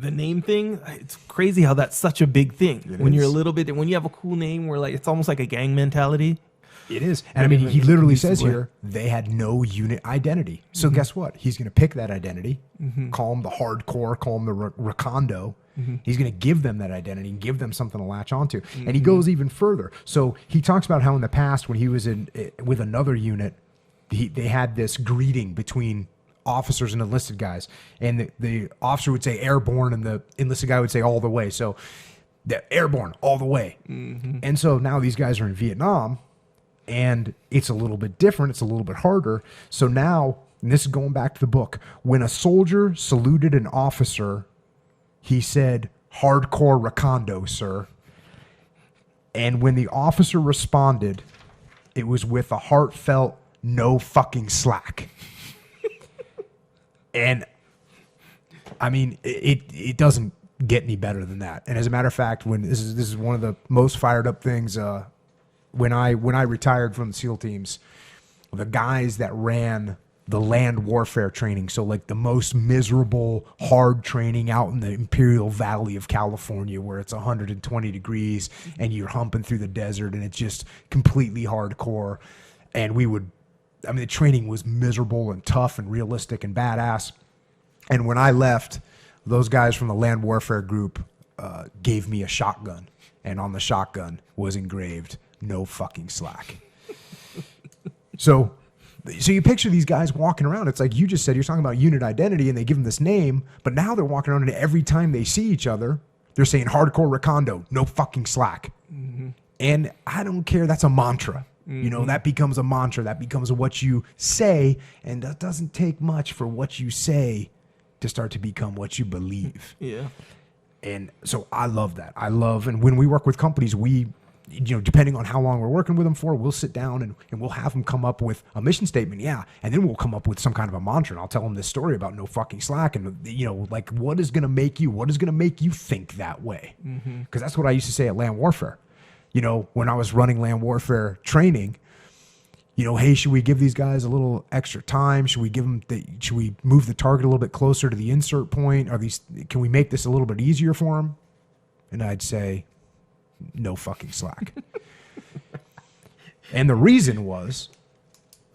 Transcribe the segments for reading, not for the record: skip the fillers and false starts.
the name thing, it's crazy how that's such a big thing. When you're a little bit, when you have a cool name where like it's almost like a gang mentality. It is. And I mean, he literally says here, they had no unit identity. So guess what? He's going to pick that identity, call them the hardcore, call them the Recondo. He's going to give them that identity and give them something to latch onto. And he goes even further. So he talks about how in the past when he was with another unit, they had this greeting between officers and enlisted guys. And the officer would say airborne and the enlisted guy would say all the way. So the airborne, all the way. And so now these guys are in Vietnam. And it's a little bit different. It's a little bit harder. So now, and this is going back to the book, when a soldier saluted an officer, he said, "Hardcore Recondo, sir." And when the officer responded, it was with a heartfelt, "No fucking slack." And I mean, it doesn't get any better than that. And as a matter of fact, when this is one of the most fired up things, when I retired from the SEAL teams, the guys that ran the land warfare training, so like the most miserable, hard training out in the Imperial Valley of California where it's 120 degrees and you're humping through the desert and it's just completely hardcore. And the training was miserable and tough and realistic and badass. And when I left, those guys from the land warfare group gave me a shotgun. And on the shotgun was engraved, "No fucking slack." So you picture these guys walking around. It's like you just said, you're talking about unit identity and they give them this name, but now they're walking around and every time they see each other, they're saying "Hardcore Recondo, no fucking slack." And I don't care. That's a mantra. You know, that becomes a mantra. That becomes what you say. And that doesn't take much for what you say to start to become what you believe. Yeah. And so I love that. And when we work with companies, depending on how long we're working with them for, we'll sit down and we'll have them come up with a mission statement. Yeah. And then we'll come up with some kind of a mantra and I'll tell them this story about no fucking slack. And, like what is going to make you think that way? Because that's what I used to say at land warfare. When I was running land warfare training, hey, should we give these guys a little extra time? Should we move the target a little bit closer to the insert point? Can we make this a little bit easier for them? And I'd say, "No fucking slack." And the reason was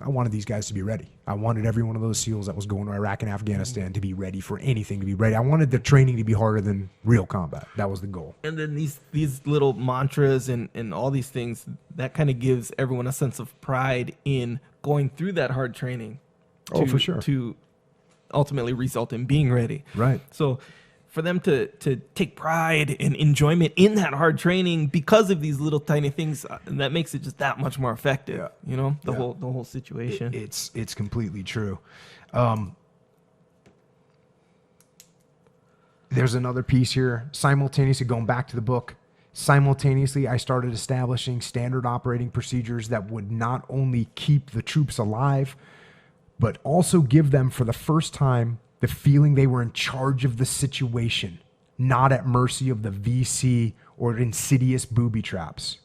I wanted these guys to be ready. I wanted every one of those SEALs that was going to Iraq and Afghanistan to be ready for anything, to be ready. I wanted the training to be harder than real combat. That was the goal. And then these little mantras and all these things, that kind of gives everyone a sense of pride in going through that hard training. For sure. To ultimately result in being ready. Right. So for them to take pride and enjoyment in that hard training because of these little tiny things, that makes it just that much more effective. Yeah. The whole situation. It's completely true. There's another piece here. Simultaneously, going back to the book, I started establishing standard operating procedures that would not only keep the troops alive, but also give them for the first time the feeling they were in charge of the situation, not at mercy of the VC or insidious booby traps.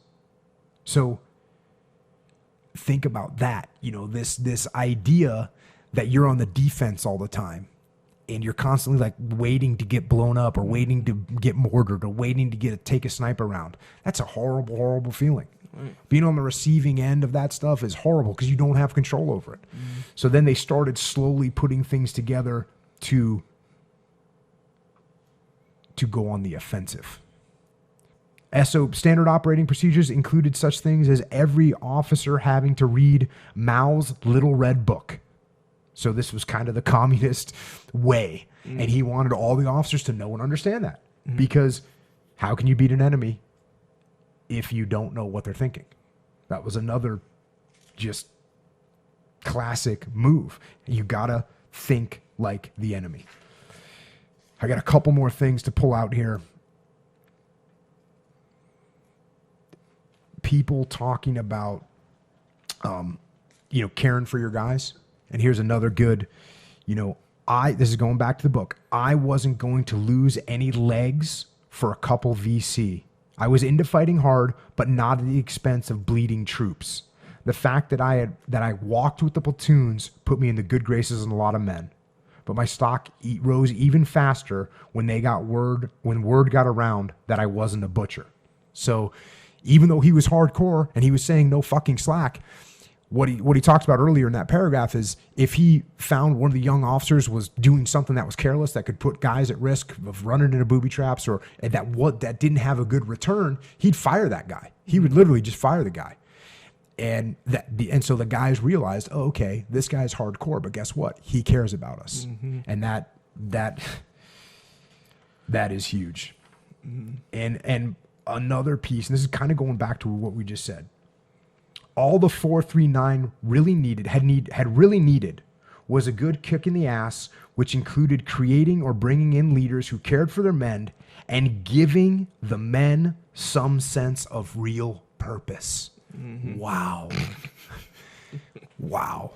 So think about that. This idea that you're on the defense all the time and you're constantly like waiting to get blown up or waiting to get mortared or waiting to take a sniper round. That's a horrible, horrible feeling. Being on the receiving end of that stuff is horrible because you don't have control over it. So then they started slowly putting things together to go on the offensive. Standard operating procedures included such things as every officer having to read Mao's Little Red Book. So this was kind of the communist way. And he wanted all the officers to know and understand that. Because how can you beat an enemy if you don't know what they're thinking? That was another just classic move. You gotta think like the enemy. I got a couple more things to pull out here. People talking about, caring for your guys. And here's another good, this is going back to the book. I wasn't going to lose any legs for a couple VC. I was into fighting hard, but not at the expense of bleeding troops. The fact that I walked with the platoons put me in the good graces of a lot of men. but my stock rose even faster when word got around that I wasn't a butcher. So even though he was hardcore and he was saying no fucking slack, what he talked about earlier in that paragraph is if he found one of the young officers was doing something that was careless, that could put guys at risk of running into booby traps, or that didn't have a good return, he'd fire that guy. He would literally just fire the guy. And so the guys realized, oh, okay, this guy's hardcore, but guess what? He cares about us. Mm-hmm. And that is huge. Mm-hmm. And another piece, and this is kind of going back to what we just said. All the 439 really needed was a good kick in the ass, which included creating or bringing in leaders who cared for their men and giving the men some sense of real purpose. Mm-hmm. Wow. Wow.